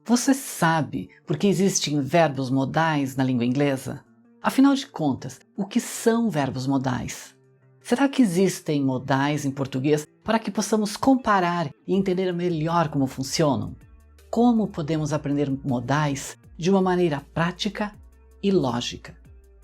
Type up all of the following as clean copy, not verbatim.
Você sabe por que existem verbos modais na língua inglesa? Afinal de contas, o que são verbos modais? Será que existem modais em português para que possamos comparar e entender melhor como funcionam? Como podemos aprender modais de uma maneira prática e lógica?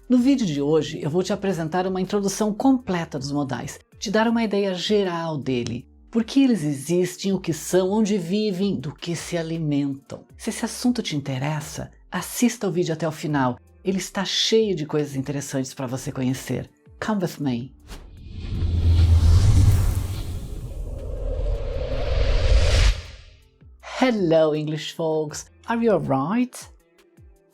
No vídeo de hoje eu vou te apresentar uma introdução completa dos modais, te dar uma ideia geral dele, por que eles existem, o que são, onde vivem, do que se alimentam. Se esse assunto te interessa, assista o vídeo até o final, ele está cheio de coisas interessantes para você conhecer. Come with me! Hello English folks, are you alright?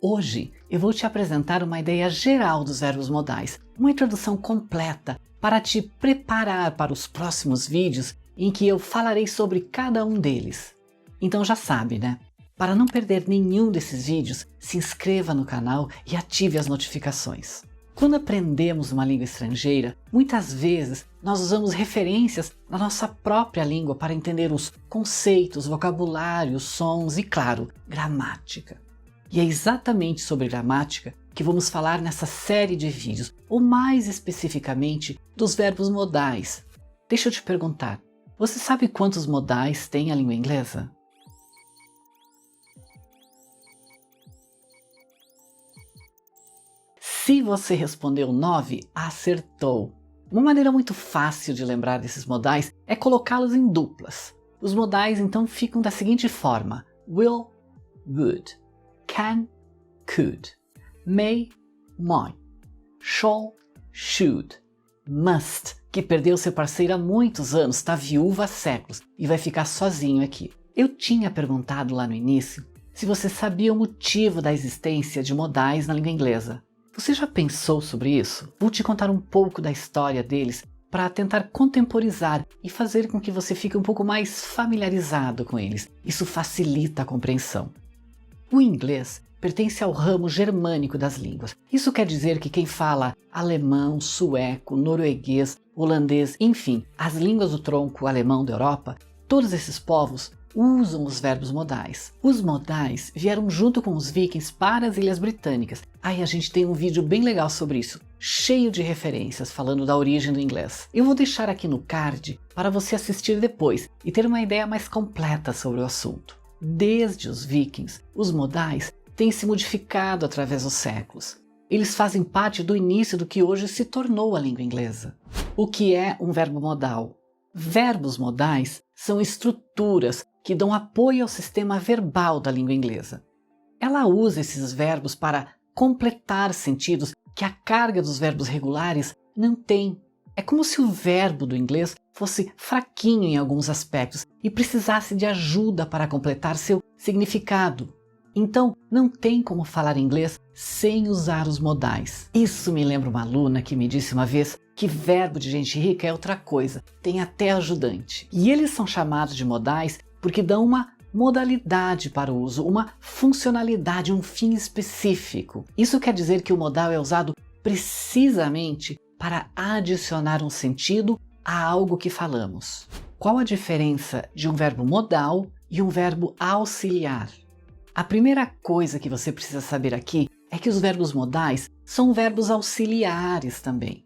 Hoje eu vou te apresentar uma ideia geral dos verbos modais, uma introdução completa para te preparar para os próximos vídeos em que eu falarei sobre cada um deles. Então já sabe, né? Para não perder nenhum desses vídeos, se inscreva no canal e ative as notificações. Quando aprendemos uma língua estrangeira, muitas vezes nós usamos referências na nossa própria língua para entender os conceitos, vocabulários, sons e, claro, gramática. E é exatamente sobre gramática que vamos falar nessa série de vídeos, ou mais especificamente dos verbos modais. Deixa eu te perguntar, você sabe quantos modais tem a língua inglesa? Se você respondeu 9, acertou! Uma maneira muito fácil de lembrar desses modais é colocá-los em duplas. Os modais então ficam da seguinte forma: will, would, can, could, may, might, shall, should, must, que perdeu seu parceiro há muitos anos, está viúva há séculos e vai ficar sozinho aqui. Eu tinha perguntado lá no início se você sabia o motivo da existência de modais na língua inglesa. Você já pensou sobre isso? Vou te contar um pouco da história deles para tentar contemporizar e fazer com que você fique um pouco mais familiarizado com eles. Isso facilita a compreensão. O inglês pertence ao ramo germânico das línguas. Isso quer dizer que quem fala alemão, sueco, norueguês, holandês, enfim, as línguas do tronco alemão da Europa, todos esses povos usam os verbos modais. Os modais vieram junto com os vikings para as Ilhas Britânicas. Aí a gente tem um vídeo bem legal sobre isso, cheio de referências falando da origem do inglês. Eu vou deixar aqui no card para você assistir depois e ter uma ideia mais completa sobre o assunto. Desde os vikings, os modais têm se modificado através dos séculos. Eles fazem parte do início do que hoje se tornou a língua inglesa. O que é um verbo modal? Verbos modais são estruturas que dão apoio ao sistema verbal da língua inglesa. Ela usa esses verbos para completar sentidos que a carga dos verbos regulares não tem. É como se o verbo do inglês fosse fraquinho em alguns aspectos e precisasse de ajuda para completar seu significado. Então, não tem como falar inglês sem usar os modais. Isso me lembra uma aluna que me disse uma vez que verbo de gente rica é outra coisa, tem até ajudante. E eles são chamados de modais porque dão uma modalidade para o uso, uma funcionalidade, um fim específico. Isso quer dizer que o modal é usado precisamente para adicionar um sentido a algo que falamos. Qual a diferença de um verbo modal e um verbo auxiliar? A primeira coisa que você precisa saber aqui é que os verbos modais são verbos auxiliares também.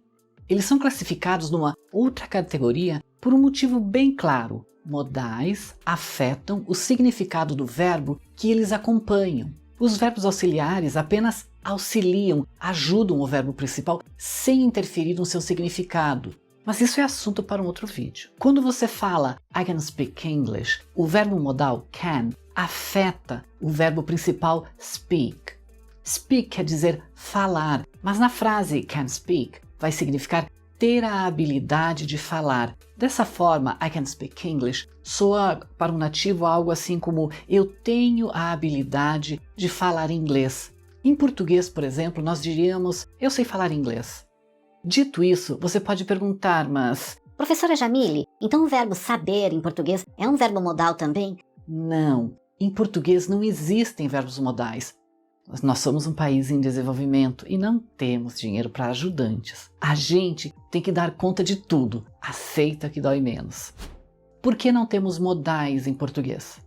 Eles são classificados numa outra categoria por um motivo bem claro. Modais afetam o significado do verbo que eles acompanham. Os verbos auxiliares apenas auxiliam, ajudam o verbo principal sem interferir no seu significado. Mas isso é assunto para um outro vídeo. Quando você fala I can speak English, o verbo modal can afeta o verbo principal speak. Speak quer dizer falar, mas na frase can speak vai significar ter a habilidade de falar. Dessa forma, I can speak English soa para um nativo algo assim como eu tenho a habilidade de falar inglês. Em português, por exemplo, nós diríamos eu sei falar inglês. Dito isso, você pode perguntar, mas... Professora Jamile, então o verbo saber em português é um verbo modal também? Não, em português não existem verbos modais. Nós somos um país em desenvolvimento e não temos dinheiro para ajudantes. A gente tem que dar conta de tudo. Aceita que dói menos. Por que não temos modais em português?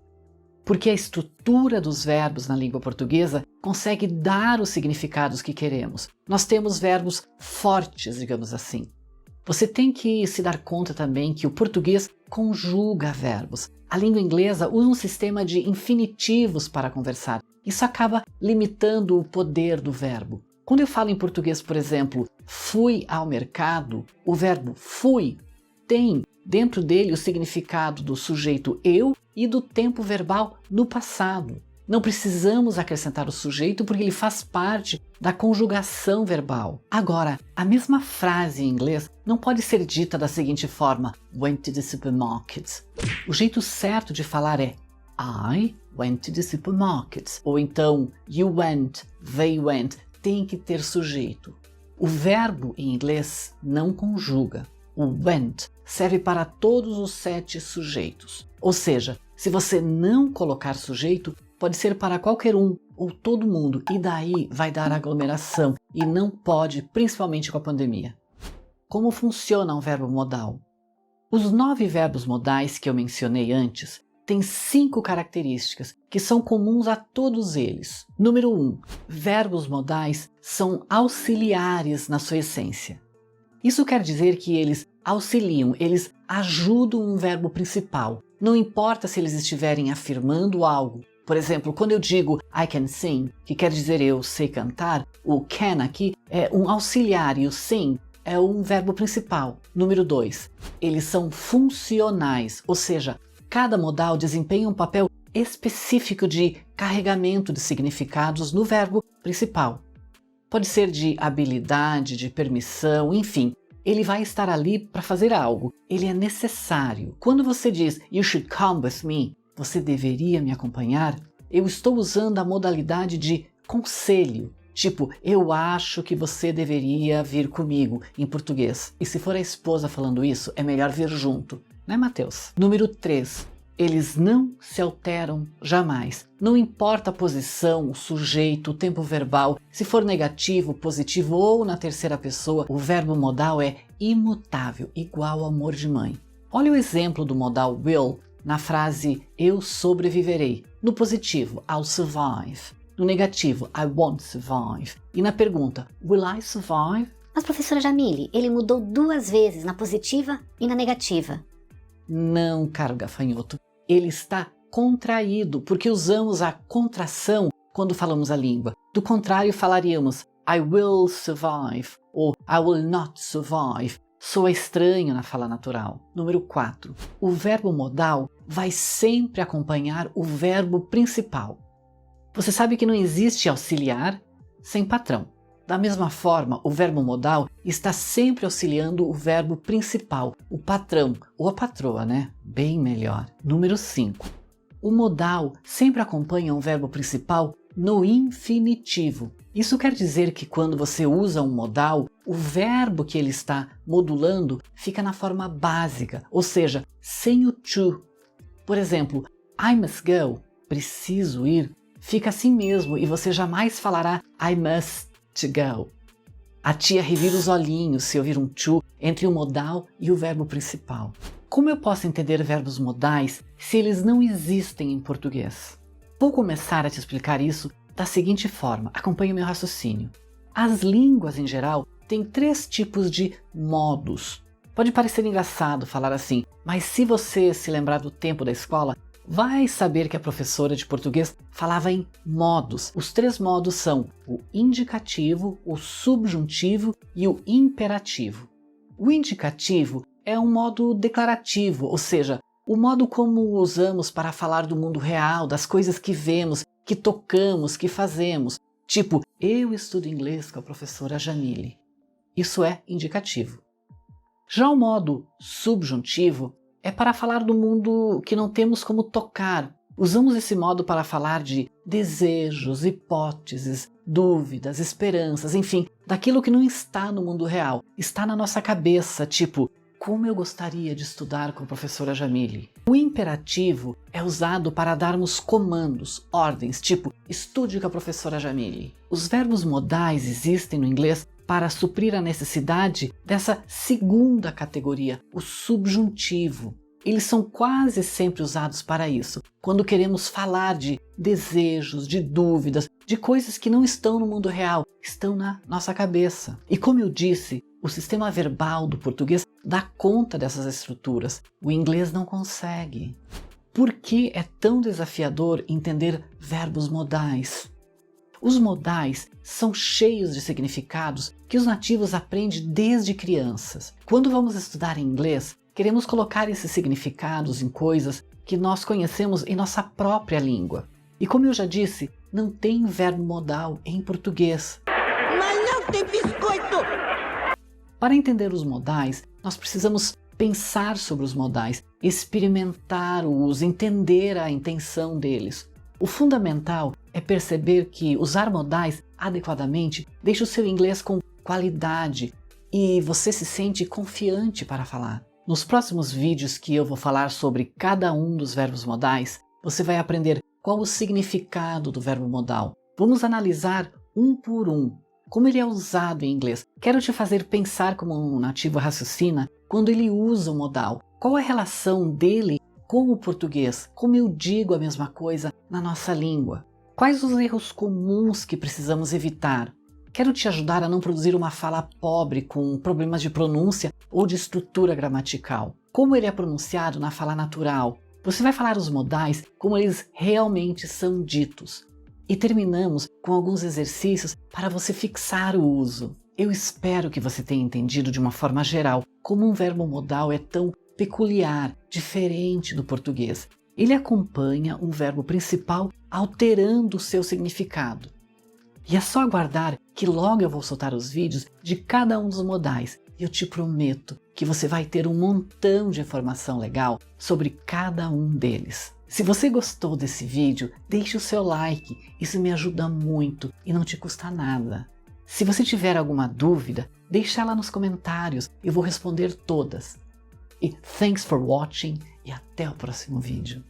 porque a estrutura dos verbos na língua portuguesa consegue dar os significados que queremos. Nós temos verbos fortes, digamos assim. Você tem que se dar conta também que o português conjuga verbos. A língua inglesa usa um sistema de infinitivos para conversar. Isso acaba limitando o poder do verbo. Quando eu falo em português, por exemplo, fui ao mercado, o verbo fui tem dentro dele o significado do sujeito eu e do tempo verbal no passado. Não precisamos acrescentar o sujeito porque ele faz parte da conjugação verbal. Agora, a mesma frase em inglês não pode ser dita da seguinte forma: went to the supermarket. O jeito certo de falar é I went to the supermarket. Ou então you went, they went. Tem que ter sujeito. O verbo em inglês não conjuga. O went serve para todos os 7 sujeitos. Ou seja, se você não colocar sujeito, pode ser para qualquer um ou todo mundo, e daí vai dar aglomeração e não pode, principalmente com a pandemia. Como funciona um verbo modal? Os 9 verbos modais que eu mencionei antes têm 5 características que são comuns a todos eles. Número 1. Verbos modais são auxiliares na sua essência. Isso quer dizer que eles auxiliam, eles ajudam um verbo principal. Não importa se eles estiverem afirmando algo. Por exemplo, quando eu digo I can sing, que quer dizer eu sei cantar, o can aqui é um auxiliar e o sing é um verbo principal. Número 2. Eles são funcionais, ou seja, cada modal desempenha um papel específico de carregamento de significados no verbo principal. Pode ser de habilidade, de permissão, enfim. Ele vai estar ali para fazer algo. Ele é necessário. Quando você diz you should come with me, você deveria me acompanhar, eu estou usando a modalidade de conselho. Tipo, eu acho que você deveria vir comigo, em português. E se for a esposa falando isso, é melhor vir junto. Né, Mateus? Número 3. Eles não se alteram jamais. Não importa a posição, o sujeito, o tempo verbal, se for negativo, positivo ou na terceira pessoa, o verbo modal é imutável, igual ao amor de mãe. Olha o exemplo do modal will na frase eu sobreviverei. No positivo, I'll survive. No negativo, I won't survive. E na pergunta, will I survive? Mas professora Jamile, ele mudou 2 vezes, na positiva e na negativa. Não, caro gafanhoto. Ele está contraído, porque usamos a contração quando falamos a língua. Do contrário, falaríamos I will survive ou I will not survive. Soa estranho na fala natural. Número 4. O verbo modal vai sempre acompanhar o verbo principal. Você sabe que não existe auxiliar sem patrão. Da mesma forma, o verbo modal está sempre auxiliando o verbo principal, o patrão ou a patroa, né? Bem melhor. Número 5. O modal sempre acompanha um verbo principal no infinitivo. Isso quer dizer que quando você usa um modal, o verbo que ele está modulando fica na forma básica, ou seja, sem o to. Por exemplo, I must go, preciso ir, fica assim mesmo e você jamais falará I must to go. A tia revira os olhinhos se ouvir um to entre o modal e o verbo principal. Como eu posso entender verbos modais se eles não existem em português? Vou começar a te explicar isso da seguinte forma, acompanhe o meu raciocínio. As línguas em geral têm 3 tipos de modos. Pode parecer engraçado falar assim, mas se você se lembrar do tempo da escola, vai saber que a professora de português falava em modos. Os 3 modos são o indicativo, o subjuntivo e o imperativo. O indicativo é um modo declarativo, ou seja, o modo como usamos para falar do mundo real, das coisas que vemos, que tocamos, que fazemos. Tipo, eu estudo inglês com a professora Jamile. Isso é indicativo. Já o modo subjuntivo é para falar do mundo que não temos como tocar. Usamos esse modo para falar de desejos, hipóteses, dúvidas, esperanças, enfim, daquilo que não está no mundo real, está na nossa cabeça, tipo, como eu gostaria de estudar com a professora Jamile. O imperativo é usado para darmos comandos, ordens, tipo, estude com a professora Jamile. Os verbos modais existem no inglês para suprir a necessidade dessa segunda categoria, o subjuntivo. eles são quase sempre usados para isso, quando queremos falar de desejos, de dúvidas, de coisas que não estão no mundo real, estão na nossa cabeça. E como eu disse, o sistema verbal do português dá conta dessas estruturas, o inglês não consegue. Por que é tão desafiador entender verbos modais? Os modais são cheios de significados que os nativos aprendem desde crianças. Quando vamos estudar inglês, queremos colocar esses significados em coisas que nós conhecemos em nossa própria língua. E como eu já disse, não tem verbo modal em português. Mas não tem biscoito! Para entender os modais, nós precisamos pensar sobre os modais, experimentar o uso, entender a intenção deles. O fundamental é perceber que usar modais adequadamente deixa o seu inglês com qualidade e você se sente confiante para falar. Nos próximos vídeos que eu vou falar sobre cada um dos verbos modais, você vai aprender qual o significado do verbo modal. Vamos analisar um por um, como ele é usado em inglês. Quero te fazer pensar como um nativo raciocina quando ele usa o modal. Qual a relação dele com o português? Como eu digo a mesma coisa na nossa língua? Quais os erros comuns que precisamos evitar? Quero te ajudar a não produzir uma fala pobre com problemas de pronúncia ou de estrutura gramatical. Como ele é pronunciado na fala natural? Você vai falar os modais como eles realmente são ditos. E terminamos com alguns exercícios para você fixar o uso. Eu espero que você tenha entendido de uma forma geral como um verbo modal é tão peculiar, diferente do português. Ele acompanha um verbo principal alterando o seu significado. E é só aguardar que logo eu vou soltar os vídeos de cada um dos modais. E eu te prometo que você vai ter um montão de informação legal sobre cada um deles. Se você gostou desse vídeo, deixe o seu like, isso me ajuda muito e não te custa nada. Se você tiver alguma dúvida, deixa ela nos comentários, eu vou responder todas. E thanks for watching e até o próximo vídeo.